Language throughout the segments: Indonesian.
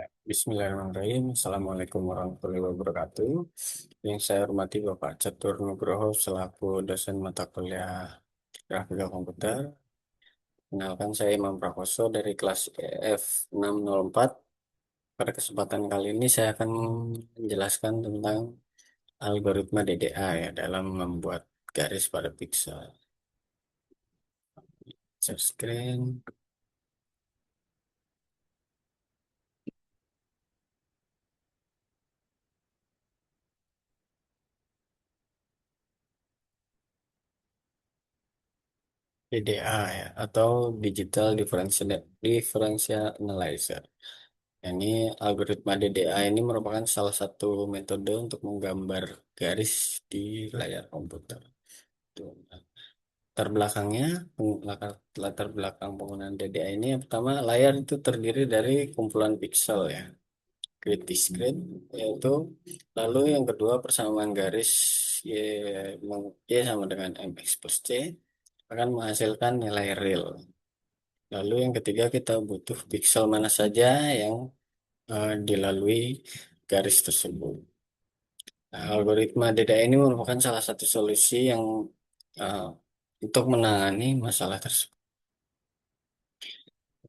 Bismillahirrahmanirrahim. Assalamualaikum warahmatullahi wabarakatuh. Yang saya hormati Bapak Catur Nugroho selaku dosen mata kuliah Grafika Komputer. Kenalkan saya Imam Prakoso dari kelas F604. Pada kesempatan kali ini saya akan menjelaskan tentang algoritma DDA ya dalam membuat garis pada pixel. Share screen. DDA ya atau Digital Differential Analyzer. Ini algoritma DDA ini merupakan salah satu metode untuk menggambar garis di layar komputer. Tuh. Latar belakangnya, latar belakang penggunaan DDA ini yang pertama layar itu terdiri dari kumpulan piksel ya, grid discrete yaitu, lalu yang kedua persamaan garis Y, Y sama dengan MX plus C akan menghasilkan nilai real. Lalu yang ketiga kita butuh piksel mana saja yang dilalui garis tersebut. Nah, algoritma DDA ini merupakan salah satu solusi yang uh, untuk menangani masalah tersebut.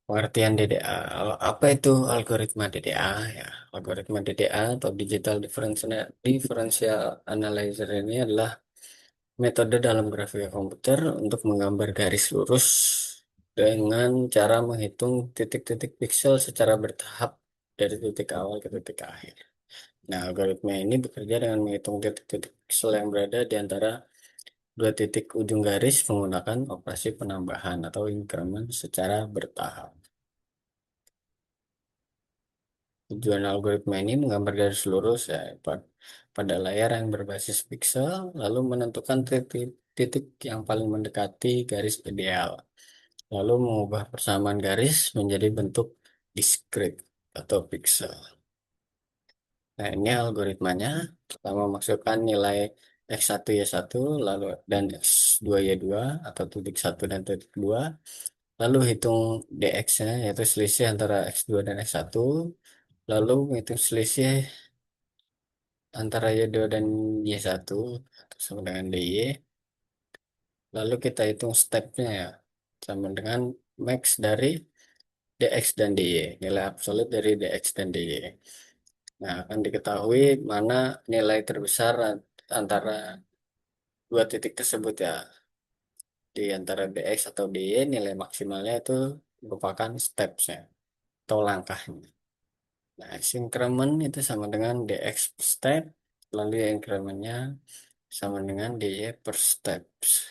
Pengertian DDA, apa itu algoritma DDA? Ya, algoritma DDA atau Digital Differential Analyzer ini adalah metode dalam grafika komputer untuk menggambar garis lurus dengan cara menghitung titik-titik piksel secara bertahap dari titik awal ke titik akhir. Nah, algoritma ini bekerja dengan menghitung titik-titik piksel yang berada di antara dua titik ujung garis menggunakan operasi penambahan atau increment secara bertahap. Tujuan algoritma ini menggambar garis lurus ya, pada layar yang berbasis piksel, lalu menentukan titik yang paling mendekati garis ideal, lalu mengubah persamaan garis menjadi bentuk discrete atau piksel. Nah, ini algoritmanya. Pertama masukkan nilai X1 Y1 lalu dan X2 Y2 atau titik 1 dan titik 2. Lalu hitung DX-nya yaitu selisih antara X2 dan X1. Lalu hitung selisih antara Y2 dan Y1 sama dengan DY. Lalu kita hitung stepnya ya sama dengan max dari DX dan DY, nilai absolut dari DX dan DY. Nah, akan diketahui mana nilai terbesar antara dua titik tersebut ya. Di antara DX atau DY, nilai maksimalnya itu merupakan steps-nya atau langkahnya. Nah, X increment itu sama dengan DX per step, lalu ya increment-nya sama dengan DY per steps.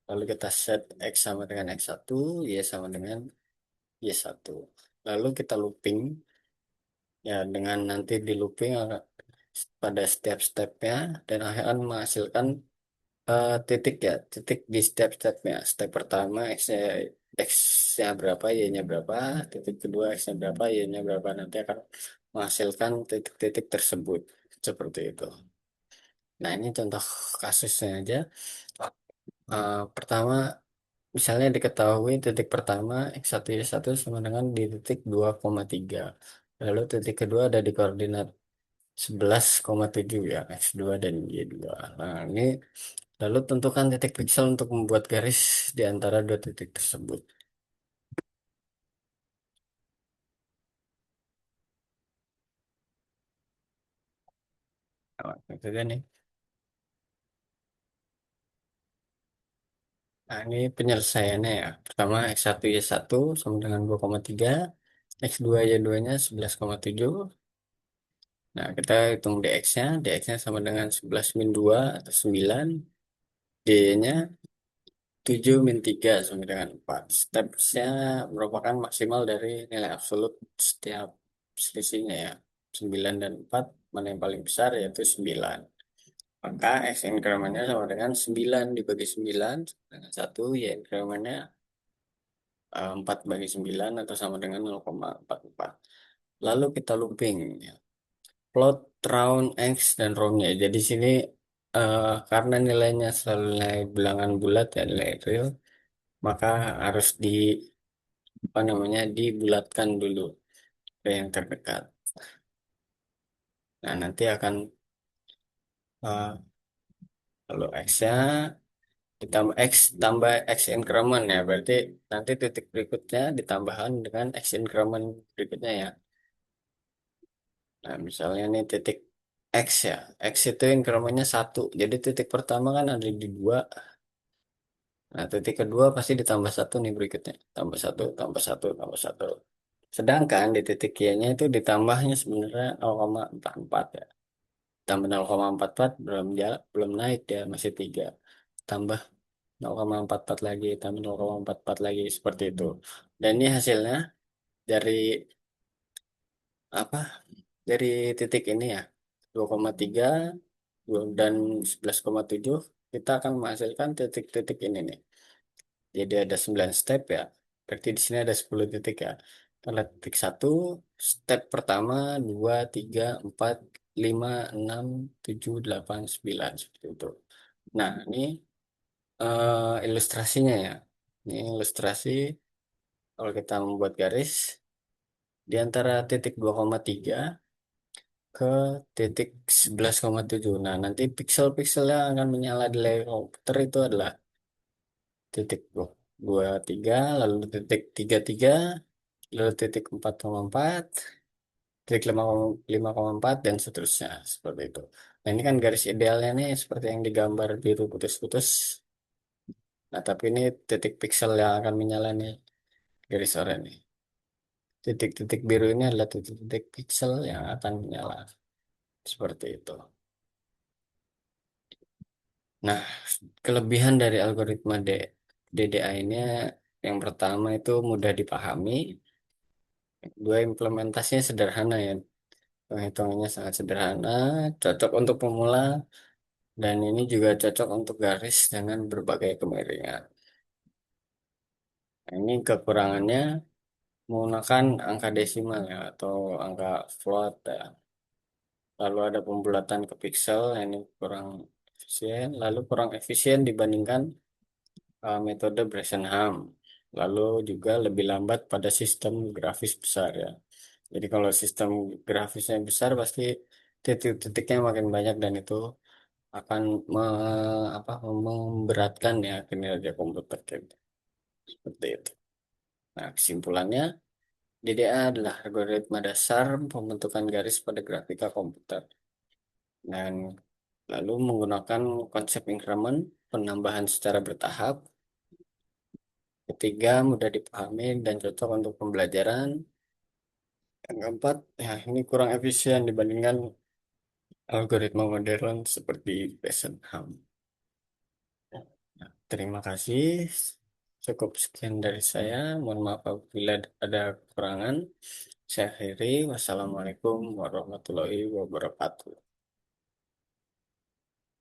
Lalu kita set X sama dengan X1, Y sama dengan Y1. Lalu kita looping, ya dengan nanti di looping pada setiap stepnya dan akan menghasilkan titik ya, titik di step-stepnya. Step pertama X-nya berapa, Y-nya berapa, titik kedua X-nya berapa, Y-nya berapa, nanti akan menghasilkan titik-titik tersebut. Seperti itu. Nah, ini contoh kasusnya aja. Pertama, misalnya diketahui titik pertama X1 Y1 sama dengan di titik 2,3. Lalu titik kedua ada di koordinat 11,7 ya, X2 dan Y2. Nah, ini lalu tentukan titik piksel untuk membuat garis di antara dua titik tersebut. Nah, itu kan nih. Nah, ini penyelesaiannya ya. Pertama X1 Y1 sama dengan 2,3, X2 Y2-nya 11,7. Nah, kita hitung DX-nya. DX-nya sama dengan 11 min 2 atau 9. D-nya 7 min 3 sama dengan 4. Stepsnya merupakan maksimal dari nilai absolut setiap selisihnya ya. 9 dan 4, mana yang paling besar yaitu 9. Maka X incrementnya sama dengan 9 dibagi 9 dengan 1, Y incrementnya 4 bagi 9 atau sama dengan 0,44. Lalu kita looping ya. Plot round X dan roundnya. Jadi sini karena nilainya selalu nilai bilangan bulat ya, nilai real, maka harus di apa namanya dibulatkan dulu. ke yang terdekat. Nah, nanti akan kalau X-nya ditambah X tambah X increment ya, berarti nanti titik berikutnya ditambahkan dengan X increment berikutnya ya. Nah, misalnya nih titik X ya, X itu incrementnya satu, jadi titik pertama kan ada di dua. Nah, titik kedua pasti ditambah satu nih berikutnya, tambah satu, tambah satu, tambah satu. Sedangkan di titik Y-nya itu ditambahnya sebenarnya 0,44 ya. Tambah 0,44 belum naik dia masih 3. Tambah 0,44 lagi, tambah 0,44 lagi seperti itu. Dan ini hasilnya dari apa? Dari titik ini ya. 2,3 dan 11,7 kita akan menghasilkan titik-titik ini nih. Jadi ada 9 step ya. Berarti di sini ada 10 titik ya. Kalau titik satu, step pertama, 2, 3, 4, 5, 6, 7, 8, 9 seperti itu. Nah, ini ilustrasinya ya. Ini ilustrasi kalau kita membuat garis di antara titik 2,3 ke titik 11,7. Nah, nanti pixel-pixel yang akan menyala di layar komputer itu adalah titik 23, lalu titik 33, lalu titik 4,4, titik 5,4 dan seterusnya seperti itu. Nah, ini kan garis idealnya nih seperti yang digambar biru putus-putus. Nah, tapi ini titik pixel yang akan menyala nih garis oranye. Titik-titik biru ini adalah titik-titik pixel yang akan menyala seperti itu. Nah, kelebihan dari algoritma DDA ini yang pertama itu mudah dipahami, dua implementasinya sederhana ya, penghitungannya sangat sederhana, cocok untuk pemula, dan ini juga cocok untuk garis dengan berbagai kemiringan. Nah, ini kekurangannya menggunakan angka desimal ya, atau angka float ya. Lalu ada pembulatan ke pixel, ini kurang efisien, lalu kurang efisien dibandingkan metode Bresenham. Lalu juga lebih lambat pada sistem grafis besar ya. Jadi kalau sistem grafisnya besar pasti titik-titiknya makin banyak dan itu akan memberatkan ya kinerja komputer gitu. Seperti itu. Nah, kesimpulannya DDA adalah algoritma dasar pembentukan garis pada grafika komputer. Dan lalu menggunakan konsep increment, penambahan secara bertahap. Ketiga, mudah dipahami dan cocok untuk pembelajaran. Yang keempat, ya ini kurang efisien dibandingkan algoritma modern seperti Besenham. Nah, terima kasih. Cukup sekian dari saya. Mohon maaf apabila ada kekurangan. Saya akhiri. Wassalamualaikum warahmatullahi wabarakatuh.